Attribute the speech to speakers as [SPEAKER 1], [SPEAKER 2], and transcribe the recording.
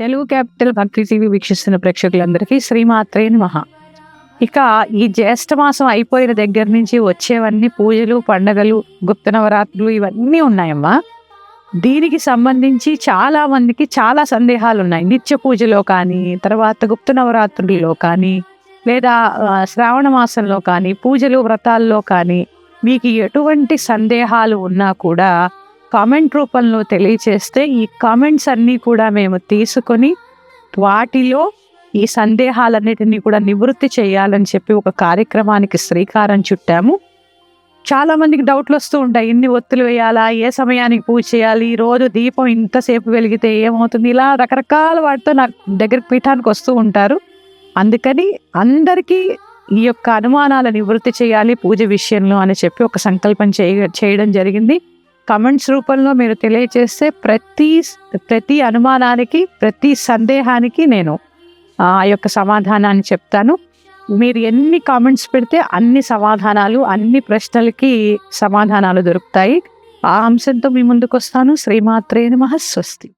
[SPEAKER 1] Telugu capital భక్తి TV వీక్షిస్తున్న ప్రేక్షకులందరికీ శ్రీమాత్రే నమః. ఇక ఈ జ్యేష్ఠ మాసం అయిపోయిన దగ్గర నుంచి వచ్చేవన్నీ పూజలు, పండగలు, గుప్త నవరాత్రులు ఇవన్నీ ఉన్నాయమ్మా. దీనికి సంబంధించి చాలా మందికి చాలా సందేహాలు ఉన్నాయి. నిత్య పూజలో కానీ, తర్వాత గుప్త నవరాత్రుల్లో కానీ, లేదా శ్రావణ మాసంలో కానీ, పూజలు వ్రతాల్లో కానీ మీకు ఎటువంటి సందేహాలు ఉన్నా కూడా కామెంట్ రూపంలో తెలియచేస్తే ఈ కామెంట్స్ అన్నీ కూడా మేము తీసుకొని వాటిలో ఈ సందేహాలన్నిటినీ కూడా నివృత్తి చేయాలని చెప్పి ఒక కార్యక్రమానికి శ్రీకారం చుట్టాము. చాలా మందికి డౌట్లు వస్తూ ఉంటాయి. ఎన్ని ఒత్తులు వేయాలా, ఏ సమయానికి పూజ చేయాలి, రోజు దీపం ఇంతసేపు వెలిగితే ఏమవుతుంది, ఇలా రకరకాల వాటితో నా దగ్గరికి పీఠానికి వస్తూ ఉంటారు. అందుకని అందరికీ ఈ యొక్క అనుమానాల నివృత్తి చేయాలి పూజ విషయంలో అని చెప్పి ఒక సంకల్పం చేయడం జరిగింది. కమెంట్స్ రూపంలో మీరు తెలియచేస్తే ప్రతి అనుమానానికి, ప్రతి సందేహానికి నేను ఆ యొక్క సమాధానాన్ని చెప్తాను. మీరు ఎన్ని కామెంట్స్ పెడితే అన్ని సమాధానాలు, అన్ని ప్రశ్నలకి సమాధానాలు దొరుకుతాయి. ఆ అంశంతో మీ ముందుకు వస్తాను. శ్రీమాత్రే నమః. స్వస్తి.